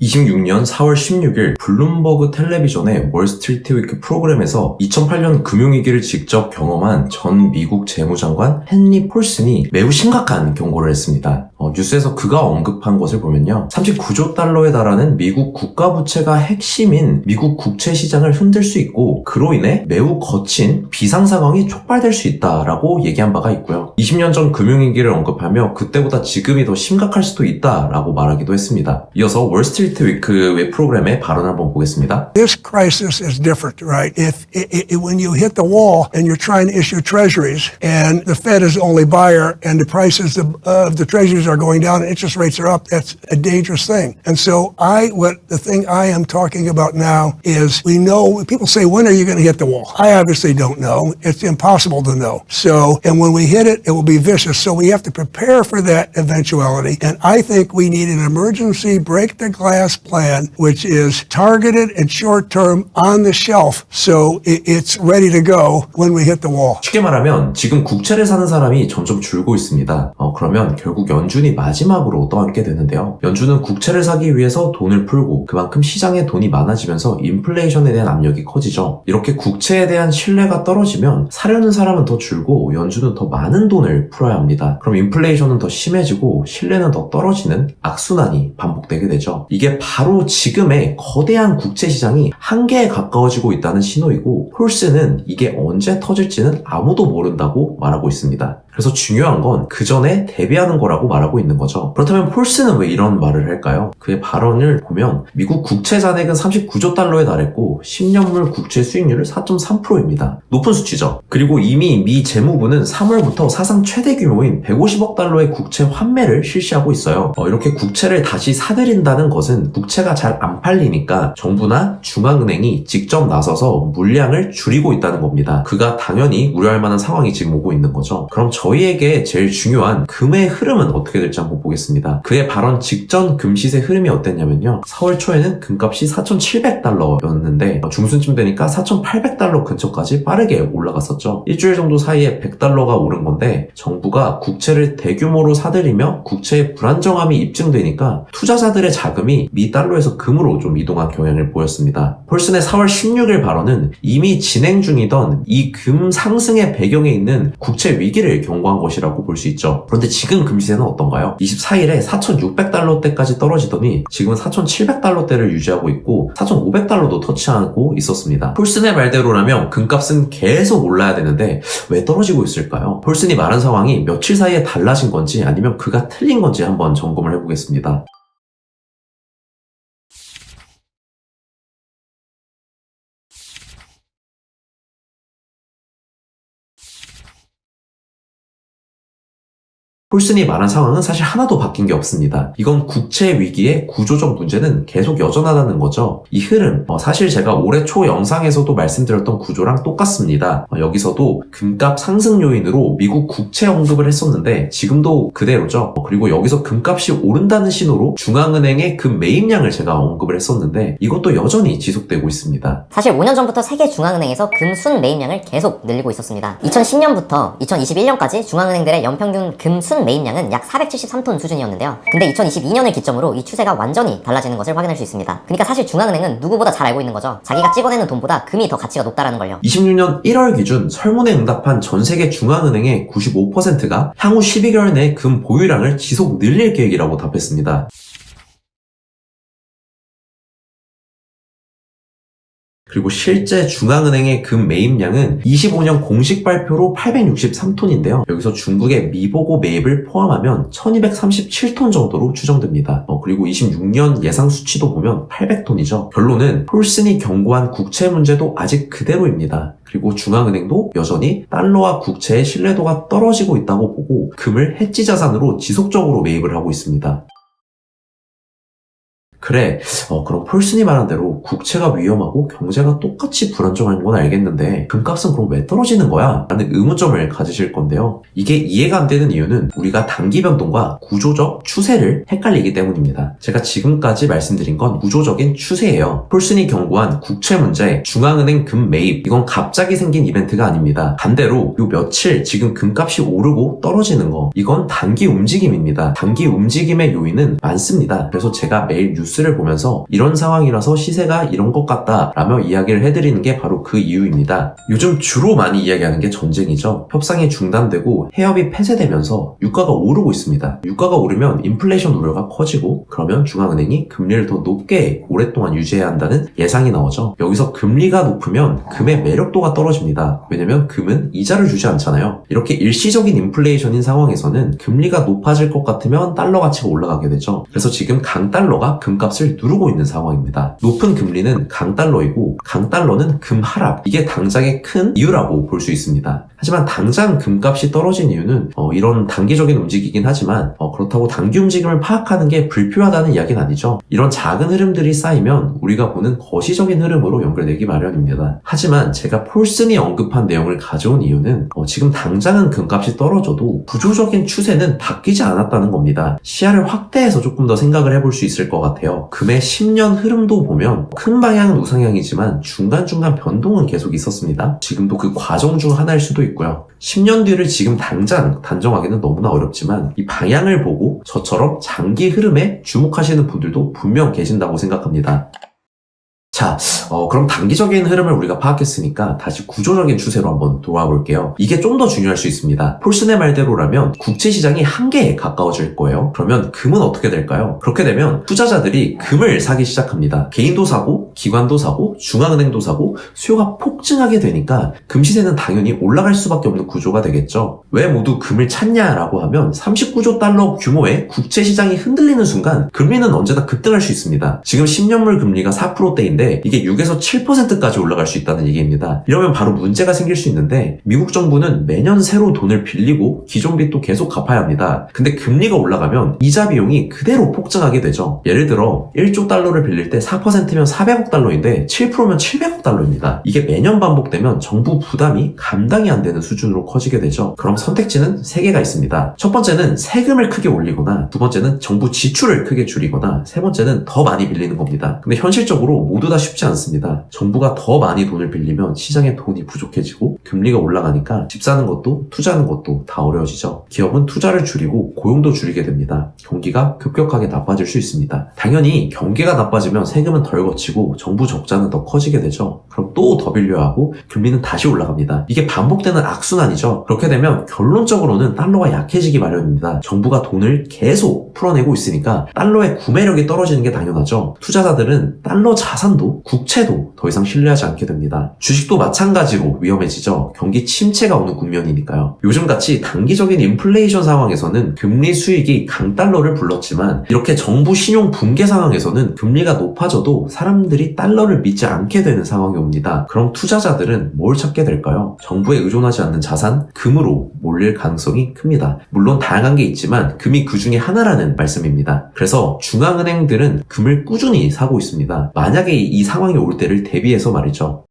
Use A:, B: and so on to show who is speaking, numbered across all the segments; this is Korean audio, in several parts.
A: 26년 4월 16일 블룸버그 텔레비전의 월스트리트 위크 프로그램에서 2008년 금융위기를 직접 경험한 전 미국 재무장관 헨리 폴슨이 매우 심각한 경고를 했습니다. 뉴스에서 그가 언급한 것을 보면요. 39조 달러에 달하는 미국 국가부채가 핵심인 미국 국채 시장을 흔들 수 있고 그로 인해 매우 거친 비상상황이 촉발될 수 있다라고 얘기한 바가 있고요. 20년 전 금융위기를 언급하며 그때보다 지금이 더 심각할 수도 있다라고 말하기도 했습니다. 이어서 월스트리트 위크 웹 프로그램의 발언을 한번 보겠습니다.
B: This crisis is different, right? When you hit the wall and you're trying to issue treasuries and the Fed is the only buyer and the prices of the treasuries are going down and interest rates are up, that's a dangerous thing. And so the thing I am talking about now is we know, people say, when are you going to hit the wall? I obviously don't know. It's impossible to know. And when we hit it, it will be vicious. So we have to prepare for that eventuality. And I think we need an emergency break the glass plan, which is targeted and short-term on the shelf. So it's ready to go when we hit the wall.
A: 쉽게 말하면 지금 국채를 사는 사람이 점점 줄고 있습니다. 그러면 결국 연준이 마지막으로 떠안게 되는데요. 연준은 국채를 사기 위해서 돈을 풀고 그만큼 시장에 돈이 많아지면서 인플레이션에 대한 압력이 커지죠. 이렇게 국채에 대한 신뢰가 떨어지면 사려는 사람은 더 줄고 연준은 더 많은 돈을 풀어야 합니다. 그럼 인플레이션은 더 심해지고 신뢰는 더 떨어지는 악순환이 반복되게 되죠. 이게 바로 지금의 거대한 국채 시장이 한계에 가까워지고 있다는 신호이고 폴슨은 이게 언제 터질지는 아무도 모른다고 말하고 있습니다. 그래서 중요한 건 그 전에 대비하는 거라고 말하고 있는 거죠. 그렇다면 폴슨은 왜 이런 말을 할까요? 그의 발언을 보면 미국 국채 잔액은 39조 달러에 달했고 10년물 국채 수익률은 4.3%입니다. 높은 수치죠. 그리고 이미 미 재무부는 3월부터 사상 최대 규모인 150억 달러의 국채 환매를 실시하고 있어요. 이렇게 국채를 다시 사들인다는 것은 국채가 잘 안 팔리니까 정부나 중앙은행이 직접 나서서 물량을 줄이고 있다는 겁니다. 그가 당연히 우려할 만한 상황이 지금 오고 있는 거죠. 그럼 저희에게 제일 중요한 금의 흐름은 어떻게 될지 한번 보겠습니다. 그의 발언 직전 금시세 흐름이 어땠냐면요. 4월 초에는 금값이 4,700달러였는데 중순쯤 되니까 4,800달러 근처까지 빠르게 올라갔었죠. 일주일 정도 사이에 100달러가 오른 건데 정부가 국채를 대규모로 사들이며 국채의 불안정함이 입증되니까 투자자들의 자금이 미 달러에서 금으로 좀 이동한 경향을 보였습니다. 폴슨의 4월 16일 발언은 이미 진행 중이던 이 금 상승의 배경에 있는 국채 위기를 경고한 것이라고 볼 수 있죠. 그런데 지금 금시세는 어떤가요? 24일에 4,600달러대까지 떨어지더니 지금은 4,700달러대를 유지하고 있고 4,500달러도 터치하고 있었습니다. 폴슨의 말대로라면 금값은 계속 올라야 되는데 왜 떨어지고 있을까요? 폴슨이 말한 상황이 며칠 사이에 달라진 건지 아니면 그가 틀린 건지 한번 점검을 해보겠습니다. 폴슨이 말한 상황은 사실 하나도 바뀐 게 없습니다. 이건 국채 위기의 구조적 문제는 계속 여전하다는 거죠. 이 흐름, 사실 제가 올해 초 영상에서도 말씀드렸던 구조랑 똑같습니다. 여기서도 금값 상승 요인으로 미국 국채 언급을 했었는데 지금도 그대로죠. 그리고 여기서 금값이 오른다는 신호로 중앙은행의 금 매입량을 제가 언급을 했었는데 이것도 여전히 지속되고 있습니다.
C: 사실 5년 전부터 세계 중앙은행에서 금 순 매입량을 계속 늘리고 있었습니다. 2010년부터 2021년까지 중앙은행들의 연평균 금 순 매입량은 약 473톤 수준이었는데요. 근데 2022년을 기점으로 이 추세가 완전히 달라지는 것을 확인할 수 있습니다. 그러니까 사실 중앙은행은 누구보다 잘 알고 있는 거죠. 자기가 찍어내는 돈보다 금이 더 가치가 높다라는 걸요.
A: 26년 1월 기준 설문에 응답한 전 세계 중앙은행의 95%가 향후 12개월 내에 금 보유량을 지속 늘릴 계획이라고 답했습니다. 그리고 실제 중앙은행의 금 매입량은 25년 공식 발표로 863톤인데요. 여기서 중국의 미보고 매입을 포함하면 1237톤 정도로 추정됩니다. 그리고 26년 예상 수치도 보면 800톤이죠. 결론은 폴슨이 경고한 국채 문제도 아직 그대로입니다. 그리고 중앙은행도 여전히 달러와 국채의 신뢰도가 떨어지고 있다고 보고 금을 해지 자산으로 지속적으로 매입을 하고 있습니다. 그래, 그럼 폴슨이 말한 대로 국채가 위험하고 경제가 똑같이 불안정한 건 알겠는데 금값은 그럼 왜 떨어지는 거야? 라는 의문점을 가지실 건데요. 이게 이해가 안 되는 이유는 우리가 단기 변동과 구조적 추세를 헷갈리기 때문입니다. 제가 지금까지 말씀드린 건 구조적인 추세예요. 폴슨이 경고한 국채 문제, 중앙은행 금 매입, 이건 갑자기 생긴 이벤트가 아닙니다. 반대로 요 며칠 지금 금값이 오르고 떨어지는 거, 이건 단기 움직임입니다. 단기 움직임의 요인은 많습니다. 그래서 제가 매일 뉴스 뉴스를 보면서 이런 상황이라서 시세가 이런 것 같다 라며 이야기를 해드리는 게 바로 그 이유입니다. 요즘 주로 많이 이야기하는 게 전쟁이죠. 협상이 중단되고 해협이 폐쇄되면서 유가가 오르고 있습니다. 유가가 오르면 인플레이션 우려가 커지고 그러면 중앙은행이 금리를 더 높게 오랫동안 유지해야 한다는 예상이 나오죠. 여기서 금리가 높으면 금의 매력도가 떨어집니다. 왜냐면 금은 이자를 주지 않잖아요. 이렇게 일시적인 인플레이션인 상황에서는 금리가 높아질 것 같으면 달러 가치가 올라가게 되죠. 그래서 지금 강달러가 금값을 누르고 있는 상황입니다. 높은 금리는 강달러이고 강달러는 금 하락, 이게 당장의 큰 이유라고 볼 수 있습니다. 하지만 당장 금값이 떨어진 이유는 이런 단기적인 움직이긴 하지만 그렇다고 단기 움직임을 파악하는 게 불필요하다는 이야기는 아니죠. 이런 작은 흐름들이 쌓이면 우리가 보는 거시적인 흐름으로 연결되기 마련입니다. 하지만 제가 폴슨이 언급한 내용을 가져온 이유는 지금 당장은 금값이 떨어져도 구조적인 추세는 바뀌지 않았다는 겁니다. 시야를 확대해서 조금 더 생각을 해볼 수 있을 것 같아요. 금의 10년 흐름도 보면 큰 방향은 우상향이지만 중간중간 변동은 계속 있었습니다. 지금도 그 과정 중 하나일 수도 있고요. 10년 뒤를 지금 당장 단정하기는 너무나 어렵지만 이 방향을 보고 저처럼 장기 흐름에 주목하시는 분들도 분명 계신다고 생각합니다. 자, 그럼 단기적인 흐름을 우리가 파악했으니까 다시 구조적인 추세로 한번 돌아와 볼게요. 이게 좀 더 중요할 수 있습니다. 폴슨의 말대로라면 국채 시장이 한계에 가까워질 거예요. 그러면 금은 어떻게 될까요? 그렇게 되면 투자자들이 금을 사기 시작합니다. 개인도 사고, 기관도 사고, 중앙은행도 사고, 수요가 폭증하게 되니까 금 시세는 당연히 올라갈 수밖에 없는 구조가 되겠죠. 왜 모두 금을 찾냐라고 하면 39조 달러 규모의 국채 시장이 흔들리는 순간 금리는 언제나 급등할 수 있습니다. 지금 10년물 금리가 4%대인데 이게 6에서 7%까지 올라갈 수 있다는 얘기입니다. 이러면 바로 문제가 생길 수 있는데 미국 정부는 매년 새로 돈을 빌리고 기존 빚도 계속 갚아야 합니다. 근데 금리가 올라가면 이자 비용이 그대로 폭증하게 되죠. 예를 들어 1조 달러를 빌릴 때 4%면 400억 달러인데 7%면 700억 달러입니다. 이게 매년 반복되면 정부 부담이 감당이 안 되는 수준으로 커지게 되죠. 그럼 선택지는 3개가 있습니다. 첫 번째는 세금을 크게 올리거나, 두 번째는 정부 지출을 크게 줄이거나, 세 번째는 더 많이 빌리는 겁니다. 근데 현실적으로 모두 다 쉽지 않습니다. 정부가 더 많이 돈을 빌리면 시장에 돈이 부족해지고 금리가 올라가니까 집 사는 것도 투자하는 것도 다 어려워지죠. 기업은 투자를 줄이고 고용도 줄이게 됩니다. 경기가 급격하게 나빠질 수 있습니다. 당연히 경기가 나빠지면 세금은 덜 거치고 정부 적자는 더 커지게 되죠. 그럼 또 더 빌려야 하고 금리는 다시 올라갑니다. 이게 반복되는 악순환이죠. 그렇게 되면 결론적으로는 달러가 약해지기 마련입니다. 정부가 돈을 계속 풀어내고 있으니까 달러의 구매력이 떨어지는 게 당연하죠. 투자자들은 달러 자산도 국채도 더 이상 신뢰하지 않게 됩니다. 주식도 마찬가지로 위험해지죠. 경기 침체가 오는 국면이니까요. 요즘같이 단기적인 인플레이션 상황에서는 금리 수익이 강달러를 불렀지만 이렇게 정부 신용 붕괴 상황에서는 금리가 높아져도 사람들이 달러를 믿지 않게 되는 상황이 옵니다. 그럼 투자자들은 뭘 찾게 될까요? 정부에 의존하지 않는 자산, 금으로 몰릴 가능성이 큽니다. 물론 다양한 게 있지만 금이 그 중에 하나라는 말씀입니다. 그래서 중앙은행들은 금을 꾸준히 사고 있습니다. 만약에 이 상황이 올 때를 대비해서 말이죠.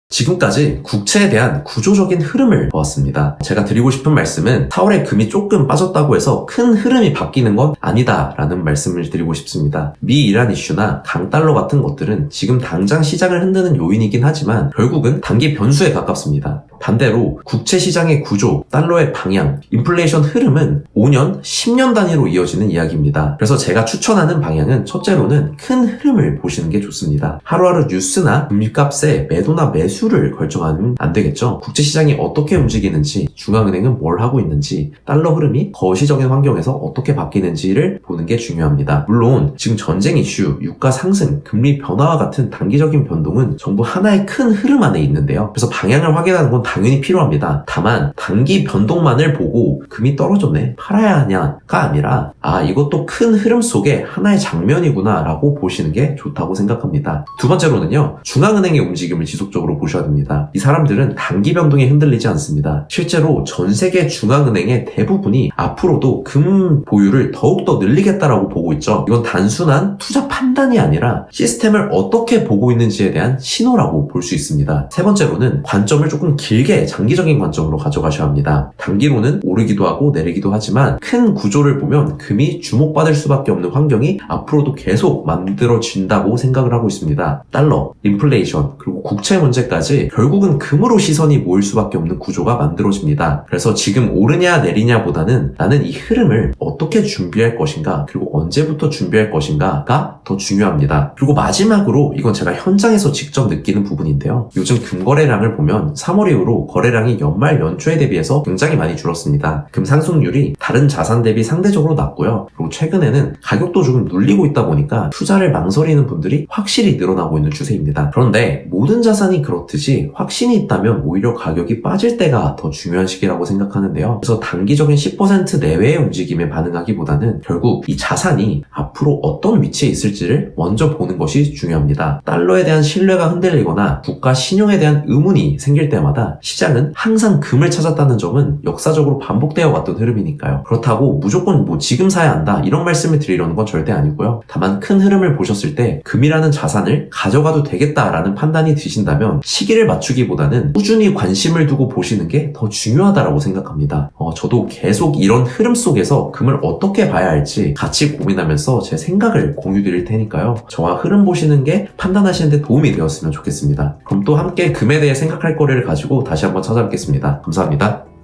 A: 지금까지 국채에 대한 구조적인 흐름을 보았습니다. 제가 드리고 싶은 말씀은 4월에 금이 조금 빠졌다고 해서 큰 흐름이 바뀌는 건 아니다라는 말씀을 드리고 싶습니다. 미-이란 이슈나 강달러 같은 것들은 지금 당장 시장을 흔드는 요인이긴 하지만 결국은 단기 변수에 가깝습니다. 반대로 국채 시장의 구조, 달러의 방향, 인플레이션 흐름은 5년, 10년 단위로 이어지는 이야기입니다. 그래서 제가 추천하는 방향은 첫째로는 큰 흐름을 보시는 게 좋습니다. 하루하루 뉴스나 금리값에 매도나 매수를 결정하면 안 되겠죠. 국채 시장이 어떻게 움직이는지, 중앙은행은 뭘 하고 있는지, 달러 흐름이 거시적인 환경에서 어떻게 바뀌는지를 보는 게 중요합니다. 물론 지금 전쟁 이슈, 유가 상승, 금리 변화와 같은 단기적인 변동은 전부 하나의 큰 흐름 안에 있는데요. 그래서 방향을 확인하는 건 당연히 필요합니다. 다만 단기 변동만을 보고 금이 떨어졌네, 팔아야 하냐가 아니라 이것도 큰 흐름 속에 하나의 장면이구나 라고 보시는 게 좋다고 생각합니다. 두 번째로는요, 중앙은행의 움직임을 지속적으로 보셔야 됩니다. 이 사람들은 단기 변동에 흔들리지 않습니다. 실제로 전 세계 중앙은행의 대부분이 앞으로도 금 보유를 더욱더 늘리겠다라고 보고 있죠. 이건 단순한 투자 판단 판단이 아니라 시스템을 어떻게 보고 있는지에 대한 신호라고 볼 수 있습니다. 세 번째로는 관점을 조금 길게 장기적인 관점으로 가져가셔야 합니다. 단기로는 오르기도 하고 내리기도 하지만 큰 구조를 보면 금이 주목받을 수밖에 없는 환경이 앞으로도 계속 만들어진다고 생각을 하고 있습니다. 달러, 인플레이션, 그리고 국채 문제까지 결국은 금으로 시선이 모일 수밖에 없는 구조가 만들어집니다. 그래서 지금 오르냐 내리냐보다는 나는 이 흐름을 어떻게 준비할 것인가, 그리고 언제부터 준비할 것인가가 더 중요합니다. 그리고 마지막으로 이건 제가 현장에서 직접 느끼는 부분인데요. 요즘 금 거래량을 보면 3월 이후로 거래량이 연말 연초에 대비해서 굉장히 많이 줄었습니다. 금 상승률이 다른 자산 대비 상대적으로 낮고요. 그리고 최근에는 가격도 조금 눌리고 있다 보니까 투자를 망설이는 분들이 확실히 늘어나고 있는 추세입니다. 그런데 모든 자산이 그렇듯이 확신이 있다면 오히려 가격이 빠질 때가 더 중요한 시기라고 생각하는데요. 그래서 단기적인 10% 내외의 움직임에 반응하기보다는 결국 이 자산이 앞으로 어떤 위치에 있을지를 먼저 보는 것이 중요합니다. 달러에 대한 신뢰가 흔들리거나 국가 신용에 대한 의문이 생길 때마다 시장은 항상 금을 찾았다는 점은 역사적으로 반복되어 왔던 흐름이니까요. 그렇다고 무조건 지금 사야 한다 이런 말씀을 드리려는 건 절대 아니고요. 다만 큰 흐름을 보셨을 때 금이라는 자산을 가져가도 되겠다라는 판단이 드신다면 시기를 맞추기보다는 꾸준히 관심을 두고 보시는 게 더 중요하다고 생각합니다. 저도 계속 이런 흐름 속에서 금을 어떻게 봐야 할지 같이 고민하면서 제 생각을 공유 드릴 테니까요. 저와 흐름 보시는 게 판단하시는 데 도움이 되었으면 좋겠습니다. 그럼 또 함께 금에 대해 생각할 거리를 가지고 다시 한번 찾아뵙겠습니다. 감사합니다.